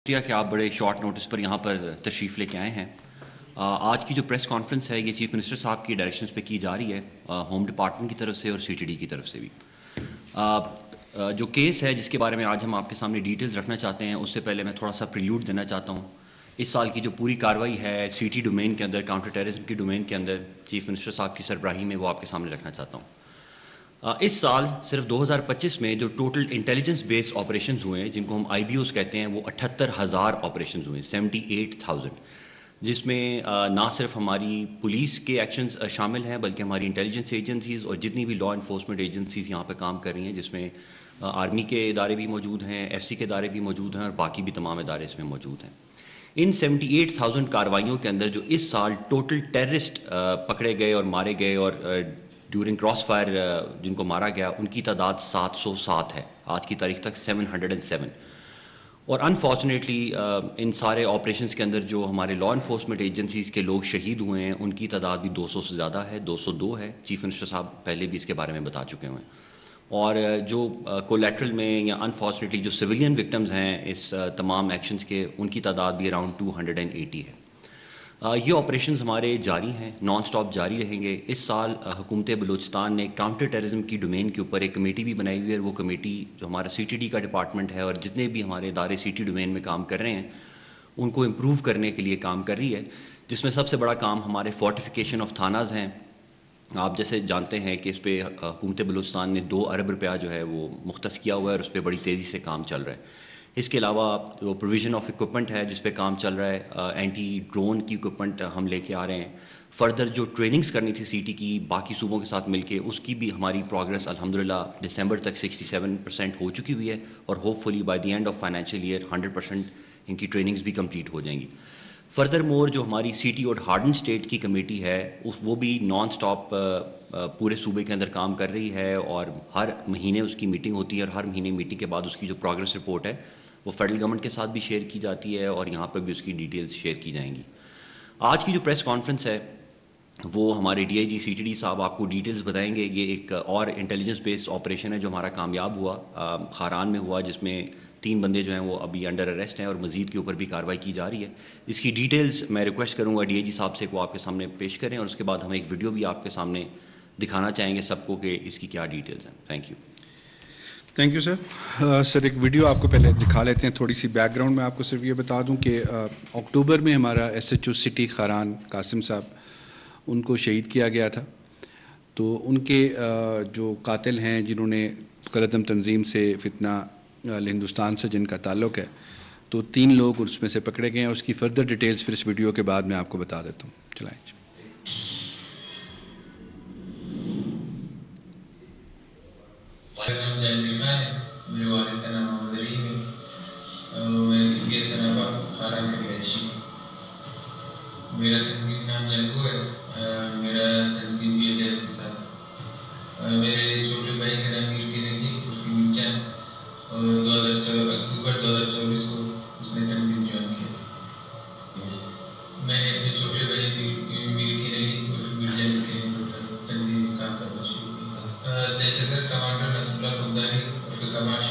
شکریہ کہ آپ بڑے شارٹ نوٹس پر یہاں پر تشریف لے کے آئے ہیں۔ آج کی جو پریس کانفرنس ہے یہ چیف منسٹر صاحب کی ڈائریکشنز پہ کی جا رہی ہے، ہوم ڈپارٹمنٹ کی طرف سے اور سی ٹی ڈی کی طرف سے بھی۔ جو کیس ہے جس کے بارے میں آج ہم آپ کے سامنے ڈیٹیلز رکھنا چاہتے ہیں، اس سے پہلے میں تھوڑا سا پریلیوڈ دینا چاہتا ہوں۔ اس سال کی جو پوری کارروائی ہے سی ٹی ڈومین کے اندر، کاؤنٹر ٹیررزم کی ڈومین کے اندر، چیف منسٹر صاحب کی سربراہی میں وہ آپ کے سامنے رکھنا چاہتا ہوں۔ اس سال صرف 2025 میں جو ٹوٹل انٹیلیجنس بیسڈ آپریشنز ہوئے ہیں، جن کو ہم آئی بی اوز کہتے ہیں، وہ 78,000 آپریشنز ہوئے ہیں، 78,000، جس میں نہ صرف ہماری پولیس کے ایکشنز شامل ہیں بلکہ ہماری انٹیلیجنس ایجنسیز اور جتنی بھی لا انفورسمنٹ ایجنسیز یہاں پہ کام کر رہی ہیں، جس میں آرمی کے ادارے بھی موجود ہیں، ایف سی کے ادارے بھی موجود ہیں اور باقی بھی تمام ادارے اس میں موجود ہیں۔ ان 78,000 کارروائیوں کے اندر جو اس سال ٹوٹل ٹیررسٹ پکڑے گئے اور مارے گئے اور ڈیورنگ کراس فائر جن کو مارا گیا، ان کی تعداد 707 ہے آج کی تاریخ تک، 707۔ اور انفارچونیٹلی ان سارے آپریشنز کے اندر جو ہمارے لا انفورسمنٹ ایجنسیز کے لوگ شہید ہوئے ہیں، ان کی تعداد بھی 200 سے زیادہ ہے، 202 ہے۔ چیف منسٹر صاحب پہلے بھی اس کے بارے میں بتا چکے ہوئے ہیں۔ اور جو کولیٹرل میں یا انفارچونیٹلی جو سویلین وکٹمز ہیں اس تمام ایکشنز کے، ان کی تعداد بھی اراؤنڈ 280 ہے۔ یہ آپریشنز ہمارے جاری ہیں، نان سٹاپ جاری رہیں گے۔ اس سال حکومت بلوچستان نے کاؤنٹر ٹیررزم کی ڈومین کے اوپر ایک کمیٹی بھی بنائی ہوئی ہے۔ وہ کمیٹی جو ہمارا سی ٹی ڈی کا ڈپارٹمنٹ ہے اور جتنے بھی ہمارے ادارے سی ٹی ڈومین میں کام کر رہے ہیں، ان کو امپروو کرنے کے لیے کام کر رہی ہے، جس میں سب سے بڑا کام ہمارے فورٹیفیکیشن آف تھاناز ہیں۔ آپ جیسے جانتے ہیں کہ اس پہ حکومت بلوچستان نے 2 ارب روپیہ جو ہے وہ مختص کیا ہوا ہے اور اس پہ بڑی تیزی سے کام چل رہا ہے۔ اس کے علاوہ جو پروویژن آف اکوپمنٹ ہے جس پہ کام چل رہا ہے، اینٹی ڈرون کی اکوپمنٹ ہم لے کے آ رہے ہیں۔ فردر جو ٹریننگز کرنی تھی سی ٹی کی باقی صوبوں کے ساتھ مل کے، اس کی بھی ہماری پروگرس الحمدللہ دسمبر تک 67% ہو چکی ہوئی ہے، اور hopefully by the end of financial year 100% ان کی ٹریننگز بھی کمپلیٹ ہو جائیں گی۔ فردر مور جو ہماری سی ٹی اور ہارڈن اسٹیٹ کی کمیٹی ہے، وہ بھی نان سٹاپ پورے صوبے کے اندر کام کر رہی ہے، اور ہر مہینے اس کی میٹنگ ہوتی ہے، اور ہر مہینے میٹنگ کے بعد اس کی جو پروگرس رپورٹ ہے وہ فیڈرل گورنمنٹ کے ساتھ بھی شیئر کی جاتی ہے، اور یہاں پر بھی اس کی ڈیٹیلز شیئر کی جائیں گی۔ آج کی جو پریس کانفرنس ہے وہ ہمارے D I G C T D صاحب آپ کو ڈیٹیلز بتائیں گے۔ یہ ایک اور انٹیلیجنس بیسڈ آپریشن ہے جو ہمارا کامیاب ہوا، خاران میں ہوا، جس میں 3 بندے جو ہیں وہ ابھی انڈر اریسٹ ہیں اور مزید کے اوپر بھی کارروائی کی جا رہی ہے۔ اس کی ڈیٹیلز میں ریکویسٹ کروں گا ڈی آئی جی صاحب سے کہ وہ آپ کے سامنے پیش کریں، اور اس کے بعد ہم ایک ویڈیو بھی آپ کے سامنے دکھانا چاہیں گے سب کو کہ اس کی کیا ڈیٹیلز ہیں۔ Thank you. Thank you sir. Sir ایک ویڈیو آپ کو پہلے دکھا لیتے ہیں۔ تھوڑی سی بیک گراؤنڈ میں آپ کو صرف یہ بتا دوں کہ اکتوبر میں ہمارا S H O city Kharan Qasim صاحب، ان کو شہید کیا گیا تھا۔ تو ان کے جو قاتل ہیں جنہوں نے قلعدم تنظیم سے فتنہ ہندوستان سے جن کا تعلق ہے، تو 3 لوگ اس میں سے پکڑے گئے ہیں۔ اس کی فردر ڈیٹیلز پھر اس ویڈیو کے بعد میں آپ کو بتا دیتا ہوں۔ چلائیں جی۔ میرے والد کا نام محمد علی ہے، میں کے سنابا خاران کا رہائشی ہوں۔ میرا تنظیم نام جنگو ہے، میرا تنظیم بھی ہے کے ساتھ۔ میرے چھوٹے بھائی کا نام میر کی رہی خوشی مرچا، اور اکتوبر 2024 کو اس نے تنظیم جوائن کیا۔ میں نے اپنے چھوٹے بھائی میر کی رہی خوشی مرچا کے تنظیم میں کام کرنا شروع کیا۔ دہشت گرد کمانڈر نصر اللہ خمدانی کماش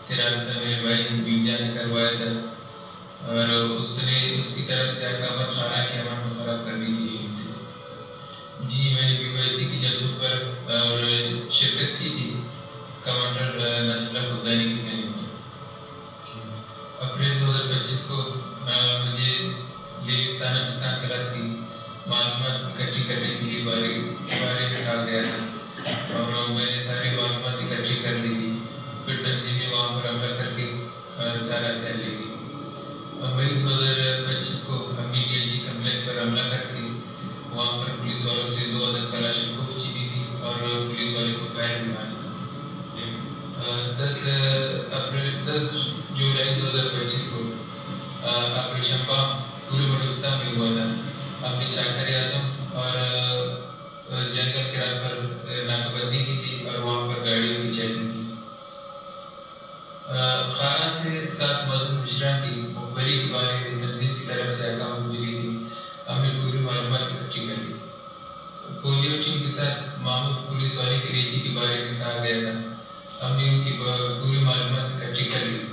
سے رابطہ میرے بھائی میر جان نے کروایا تھا، اور اس نے اس کی طرف سے احکامات خانہ کے امن کو خراب کرنے کی لیے تھے۔ جی میں نے پی او ایس سی کی جلسوں پر اور شرکت کی تھی کمانڈر نصر اللہ خمدانی کی جانب سے۔ اپریل 2025 کو مجھے لیوستان افغانستان قلعت کی معلومات اکٹھی کرنے کے لیے بارے میں کہا گیا تھا، اور میں نے ساری معلومات اکٹھی کر لی تھی۔ پھر تنظیم نے وہاں پر حملہ کر کے سارا تیار لے گئی۔ مئی 2025 کو ہم نے ڈی آئی جی کمپلیکس پر حملہ کر کے وہاں پر پولیس والوں سے 2 عدد کلاشنکوف چھینی تھی، اور پولیس والے کو فائر بھی ماری تھی۔ 10 جولائی 2025 کو آپریشن بام پورے بلوچستان میں ہوا تھا۔ ہم نے چاکر اعظم اور جنگل کے راس پر ناکہ بندی کی تھی، اور وہاں پر گاڑیوں کی چیکنگ کی۔ خانہ سے 7 مزدور مشران کی مقبری کے بارے میں تنظیم کی طرف سے احکام ملی تھی۔ ہم نے پوری معلومات اکٹھی کر لی۔ پولیو ٹیم کے ساتھ معمول پولیس والے کی ریکی کے بارے میں کہا گیا تھا، ہم نے ان کی پوری معلومات اکٹھی کر لی تھی۔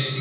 FC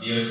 DOC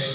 FC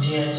DIG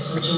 SHO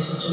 SHO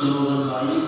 2022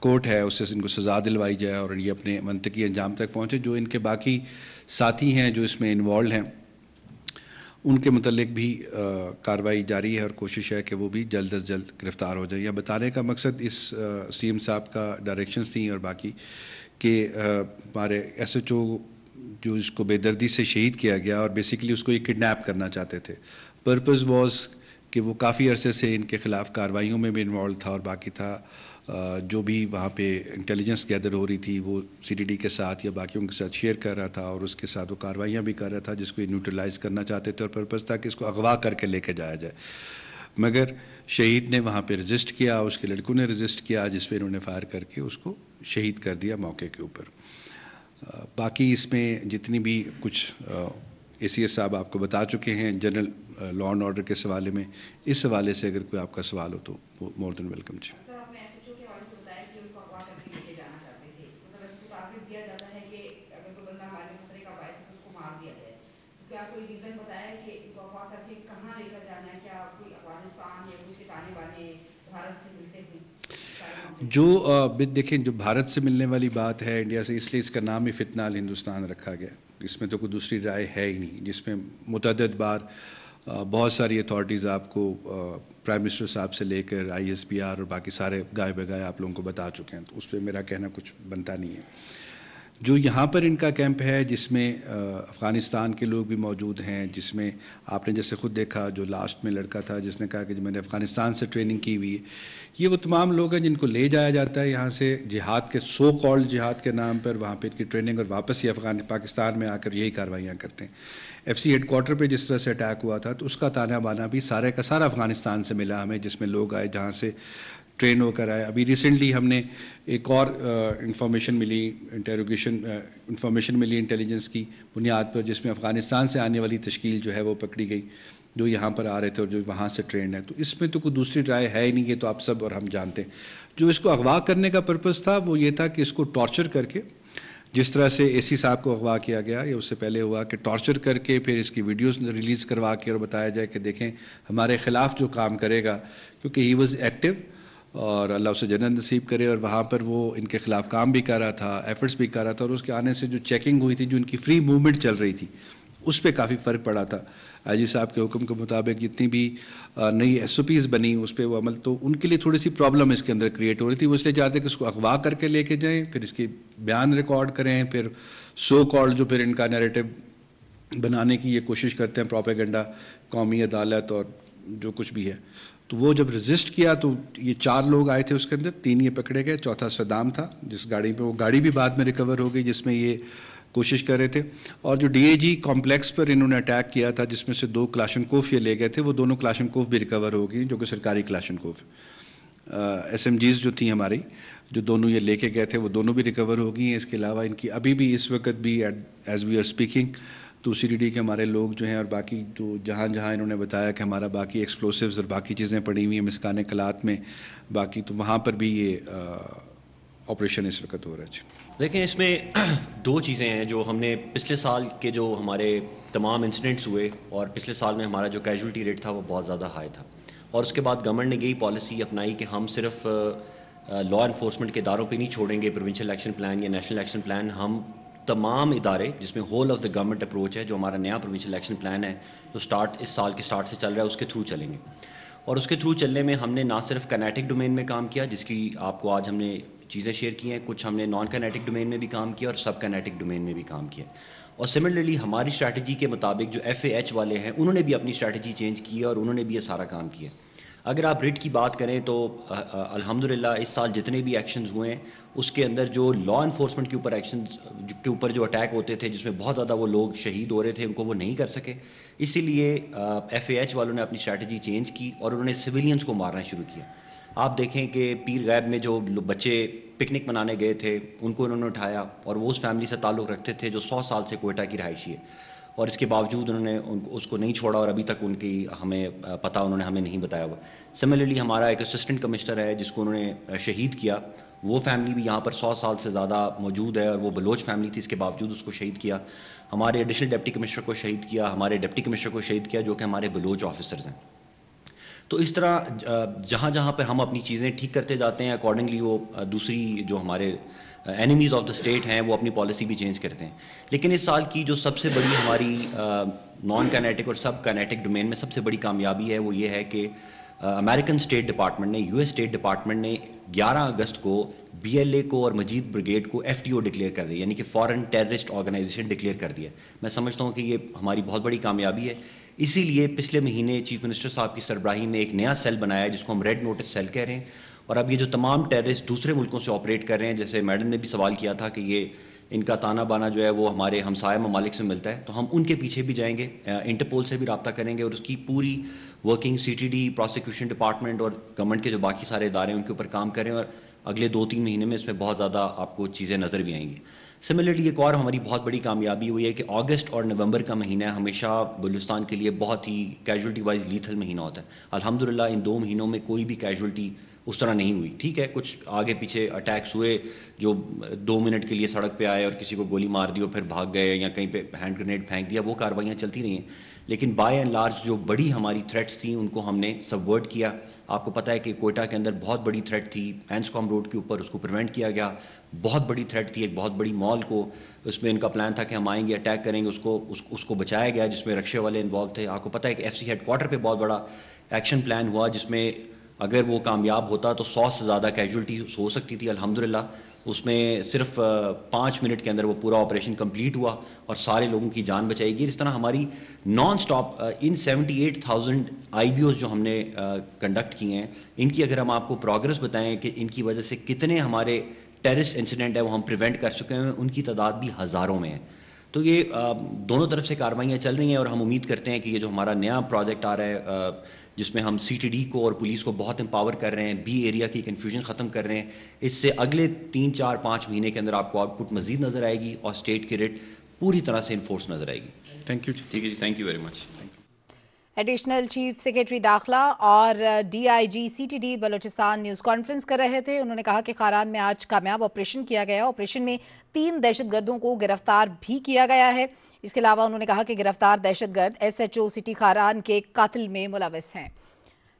court ہے اس سے ان کو سزا دلوائی جائے اور یہ اپنے منطقی انجام تک پہنچے. جو ان کے باقی ساتھی ہیں جو اس میں انوالوڈ ہیں ان کے متعلق بھی کارروائی جاری ہے اور کوشش ہے کہ وہ بھی جلد از جلد گرفتار ہو جائیں. یہ بتانے کا مقصد اس سی ایم صاحب کا ڈائریکشنز تھیں اور باقی کہ ہمارے ایس ایچ او جو اس کو بے دردی سے شہید کیا گیا اور بیسیکلی اس کو یہ کڈنیپ کرنا چاہتے تھے. پرپز واز کہ وہ کافی عرصے سے ان کے خلاف کارروائیوں میں بھی انوالو تھا اور باقی تھا جو بھی وہاں پہ انٹیلیجنس گیدر ہو رہی تھی وہ سی ڈی ڈی کے ساتھ یا باقیوں کے ساتھ شیئر کر رہا تھا اور اس کے ساتھ وہ کارروائیاں بھی کر رہا تھا جس کو یہ نیوٹرلائز کرنا چاہتے تھے اور پرپز تھا کہ اس کو اغوا کر کے لے کے جایا جائے. مگر شہید نے وہاں پہ رجسٹ کیا, اس کے لڑکوں نے رجسٹ کیا جس پہ انہوں نے فائر کر کے اس کو شہید کر دیا موقع کے اوپر. باقی اس میں جتنی بھی کچھ اے سی ایس صاحب آپ کو بتا چکے ہیں جنرل لا اینڈ آرڈر کے حوالے میں, اس حوالے سے اگر کوئی آپ کا سوال ہو تو وہ مور دین ویلکم. جی جو دیکھیں جو بھارت سے ملنے والی بات ہے انڈیا سے, اس لیے اس کا نام ہی فتنہ الہندوستان رکھا گیا. اس میں تو کوئی دوسری رائے ہے ہی نہیں, جس میں متعدد بار بہت ساری اتھارٹیز آپ کو پرائم منسٹر صاحب سے لے کر آئی ایس پی آر اور باقی سارے گائے بگائے آپ لوگوں کو بتا چکے ہیں, تو اس پہ میرا کہنا کچھ بنتا نہیں ہے. جو یہاں پر ان کا کیمپ ہے جس میں افغانستان کے لوگ بھی موجود ہیں, جس میں آپ نے جیسے خود دیکھا جو لاسٹ میں لڑکا تھا جس نے کہا کہ میں نے افغانستان سے ٹریننگ کی ہوئی ہے, یہ وہ تمام لوگ ہیں جن کو لے جایا جاتا ہے یہاں سے جہاد کے سو کالڈ جہاد کے نام پر, وہاں پہ ان کی ٹریننگ اور واپس یہ پاکستان میں آ کر یہی کارروائیاں کرتے ہیں. ایف سی ہیڈ کوارٹر پہ جس طرح سے اٹیک ہوا تھا تو اس کا تانا بانا بھی سارے کا سارا افغانستان سے ملا ہمیں, جس میں لوگ آئے جہاں سے ٹرین ہو کر آئے. ابھی ریسنٹلی ہم نے ایک اور انفارمیشن ملی انفارمیشن ملی انٹیلیجنس کی بنیاد پر, جس میں افغانستان سے آنے والی تشکیل جو ہے وہ پکڑی گئی جو یہاں پر آ رہے تھے اور جو وہاں سے ٹرینڈ ہے. تو اس میں تو کوئی دوسری رائے ہے ہی نہیں, یہ تو آپ سب اور ہم جانتے ہیں. جو اس کو اغوا کرنے کا پرپز تھا وہ یہ تھا کہ اس کو ٹارچر کر کے, جس طرح سے اے سی صاحب کو اغوا کیا گیا یا اس سے پہلے ہوا کہ ٹارچر کر کے پھر اس کی ویڈیوز ریلیز کروا کے اور بتایا جائے کہ دیکھیں ہمارے خلاف جو کام کرے گا, کیونکہ ہی واز ایکٹیو اور اللہ اسے جنت نصیب کرے, اور وہاں پر وہ ان کے خلاف کام بھی کر رہا تھا, ایفرٹس بھی کر رہا تھا, اور اس کے آنے سے جو چیکنگ ہوئی تھی, جو ان کی فری موومنٹ چل رہی تھی, اس پہ کافی فرق پڑا تھا. آئی جی صاحب کے حکم کے مطابق جتنی بھی نئی ایس او پیز بنی اس پہ وہ عمل, تو ان کے لیے تھوڑی سی پرابلم اس کے اندر کریٹ ہو رہی تھی. وہ اس لیے چاہتے کہ اس کو اغوا کر کے لے کے جائیں, پھر اس کی بیان ریکارڈ کریں, پھر سو کالڈ جو پھر ان کا نیریٹو بنانے کی یہ کوشش کرتے ہیں, پروپیگنڈا, قومی عدالت اور جو کچھ بھی ہے. تو وہ جب رجسٹ کیا تو یہ 4 لوگ آئے تھے اس کے اندر, 3 یہ پکڑے گئے, چوتھا صدام تھا جس گاڑی پہ, وہ گاڑی بھی بعد میں ریکور ہو گئی جس میں یہ کوشش کر رہے تھے. اور جو ڈی اے جی کمپلیکس پر انہوں نے اٹیک کیا تھا جس میں سے 2 کلاشنکوف یہ لے گئے تھے, وہ دونوں کلاشنکوف بھی ریکور ہو گئی جو کہ سرکاری کلاشنکوف ایس ایم جیز جو تھیں ہماری, جو دونوں یہ لے کے گئے تھے وہ دونوں بھی ریکور ہو گئی ہیں. اس کے علاوہ ان کی ابھی بھی اس وقت بھی ایز وی آر اسپیکنگ تو سی ڈی ڈی کے ہمارے لوگ جو ہیں اور باقی جو جہاں جہاں انہوں نے بتایا کہ ہمارا باقی ایکسپلوسیوز اور باقی چیزیں پڑی ہوئی ہیں مسکان کلات میں باقی, تو وہاں پر بھی یہ آپریشن اس وقت ہو رہا ہے. دیکھیں اس میں 2 چیزیں ہیں جو ہم نے پچھلے سال کے جو ہمارے تمام انسیڈنٹس ہوئے, اور پچھلے سال میں ہمارا جو کیجولٹی ریٹ تھا وہ بہت زیادہ ہائی تھا, اور اس کے بعد گورنمنٹ نے یہی پالیسی اپنائی کہ ہم صرف لا انفورسمنٹ کے اداروں پہ نہیں چھوڑیں گے پروونشل ایکشن پلان یا نیشنل ایکشن پلان, ہم تمام ادارے جس میں whole of the government approach ہے, جو ہمارا نیا پروونشل ایکشن پلان ہے جو اس سال کے سٹارٹ سے چل رہا ہے, اس کے تھرو چلیں گے. اور اس کے تھرو چلنے میں ہم نے نہ صرف کینیٹک ڈومین میں کام کیا جس کی آپ کو آج ہم نے چیزیں شیئر کی ہیں, کچھ ہم نے نان کینیٹک ڈومین میں بھی کام کیا اور سب کینیٹک ڈومین میں بھی کام کیا. اور سملرلی ہماری اسٹریٹجی کے مطابق جو ایف اے ایچ والے ہیں انہوں نے بھی اپنی اسٹریٹجی چینج کی ہے اور انہوں نے بھی یہ سارا کام کیا. اگر آپ ریٹ کی بات کریں تو الحمدللہ اس سال جتنے بھی ایکشنز ہوئے ہیں اس کے اندر جو لا انفورسمنٹ کے اوپر ایکشنز کے اوپر جو اٹیک ہوتے تھے جس میں بہت زیادہ وہ لوگ شہید ہو رہے تھے, ان کو وہ نہیں کر سکے. اسی لیے ایف اے ایچ والوں نے اپنی اسٹریٹجی چینج کی اور انہوں نے سویلینز کو مارنا شروع کیا. آپ دیکھیں کہ پیر غیب میں جو بچے پکنک منانے گئے تھے ان کو انہوں نے اٹھایا, اور وہ اس فیملی سے تعلق رکھتے تھے جو 100 سال سے کوئٹہ کی رہائشی ہے, اور اس کے باوجود انہوں نے اس کو نہیں چھوڑا, اور ابھی تک ان کی ہمیں پتہ انہوں نے ہمیں نہیں بتایا ہوا. سملرلی ہمارا ایک اسسٹنٹ کمشنر ہے جس کو انہوں نے شہید کیا, وہ فیملی بھی یہاں پر 100 سال سے زیادہ موجود ہے, اور وہ بلوچ فیملی تھی, اس کے باوجود اس کو شہید کیا. ہمارے ایڈیشنل ڈپٹی کمشنر کو شہید کیا, ہمارے ڈپٹی کمشنر کو شہید کیا جو کہ ہمارے بلوچ آفیسرز ہیں. تو اس طرح جہاں جہاں پہ ہم اپنی چیزیں ٹھیک کرتے جاتے ہیں اکارڈنگلی وہ دوسری جو ہمارے اینیمیز آف دا اسٹیٹ ہیں وہ اپنی پالیسی بھی چینج کرتے ہیں. لیکن اس سال کی جو سب سے بڑی ہماری نان کائنیٹک اور سب کائنیٹک ڈومین میں سب سے بڑی کامیابی ہے وہ یہ ہے کہ امریکن اسٹیٹ ڈپارٹمنٹ نے US اسٹیٹ ڈپارٹمنٹ نے 11 اگست کو BLA کو اور مجید بریگیڈ کو FTO ڈکلیئر کر دیا, یعنی کہ فارن ٹیررسٹ آرگنائزیشن ڈکلیئر کر دیا. میں سمجھتا ہوں کہ یہ ہماری بہت بڑی کامیابی ہے. اسی لیے پچھلے مہینے چیف منسٹر صاحب کی سربراہی میں ایک نیا سیل بنایا ہے جس کو ہم ریڈ نوٹس سیل کہہ رہے ہیں, اور اب یہ جو تمام ٹیررسٹ دوسرے ملکوں سے آپریٹ کر رہے ہیں, جیسے میڈم نے بھی سوال کیا تھا کہ یہ ان کا تانا بانا جو ہے وہ ہمارے ہمسایہ ممالک سے ملتا ہے, تو ہم ان کے پیچھے بھی جائیں گے, انٹرپول سے بھی رابطہ کریں گے اور اس کی پوری ورکنگ CTD, پروسیکیوشن ڈپارٹمنٹ اور گورنمنٹ کے جو باقی سارے ادارے ہیں ان کے اوپر کام کریں, اور اگلے 2-3 مہینے میں اس میں بہت زیادہ آپ کو چیزیں نظر بھی آئیں گی. سملرلی ایک اور ہماری بہت بڑی کامیابی ہوئی ہے کہ اگست اور نومبر کا مہینہ ہمیشہ بلوچستان کے لیے بہت ہی کیجولٹی وائز لیتھل مہینہ ہوتا ہے. الحمدللہ ان 2 مہینوں میں کوئی بھی کیجولٹی اس طرح نہیں ہوئی. ٹھیک ہے, کچھ آگے پیچھے اٹیکس ہوئے جو 2 منٹ کے لیے سڑک پہ آئے اور کسی کو گولی مار دی اور پھر بھاگ گئے, یا کہیں پہ ہینڈ گرینیڈ پھینک دیا, وہ کاروائیاں چلتی رہی ہیں. لیکن بائی اینڈ لارج جو بڑی ہماری تھریٹس تھیں ان کو ہم نے سبورٹ کیا. آپ کو پتہ ہے کہ کوئٹہ کے اندر بہت بڑی تھریٹ تھی اینسکام روڈ کے اوپر, اس کو پریونٹ کیا گیا. بہت بڑی تھریٹ تھی ایک بہت بڑی مال کو, اس میں ان کا پلان تھا کہ ہم آئیں گے اٹیک کریں گے, اس کو بچایا گیا جس میں رکشے والے انوالو تھے. آپ کو پتہ ہے کہ FC ہیڈ کوارٹر پہ بہت بڑا ایکشن پلان ہوا جس میں اگر وہ کامیاب ہوتا تو 100 سے زیادہ کیجولٹی ہو سکتی تھی. الحمدللہ اس میں صرف 5 منٹ کے اندر وہ پورا آپریشن کمپلیٹ ہوا اور سارے لوگوں کی جان بچائی گئی. اس طرح ہماری نان سٹاپ ان 78,000 IBOs جو ہم نے کنڈکٹ کیے ہیں, ان کی اگر ہم آپ کو پروگرس بتائیں کہ ان کی وجہ سے کتنے ہمارے ٹیررسٹ انسیڈنٹ ہے وہ ہم پریونٹ کر چکے ہیں, ان کی تعداد بھی ہزاروں میں ہے. تو یہ دونوں طرف سے کاروائیاں چل رہی ہیں, اور ہم امید کرتے ہیں کہ یہ جو ہمارا نیا پروجیکٹ آ رہا ہے جس میں ہم CTD کو اور پولیس کو بہت امپاور کر رہے ہیں, B ایریا کی کنفیوژن ختم کر رہے ہیں, اس سے اگلے 3-4-5 مہینے کے اندر آپ کو آؤٹ پٹ مزید نظر آئے گی اور اسٹیٹ کی ریٹ پوری طرح سے انفورس نظر آئے گی. Thank you. ٹھیک ہے جی, thank you very much. Additional chief secretary داخلہ اور DIG CTD Balochistan news conference کر رہے تھے. انہوں نے کہا کہ خاران میں آج کامیاب آپریشن کیا گیا. آپریشن میں 3 دہشت گردوں کو گرفتار بھی کیا گیا ہے. اس کے علاوہ انہوں نے کہا کہ گرفتار دہشت گرد SHO سٹی خاران کے قتل میں ملوث ہیں.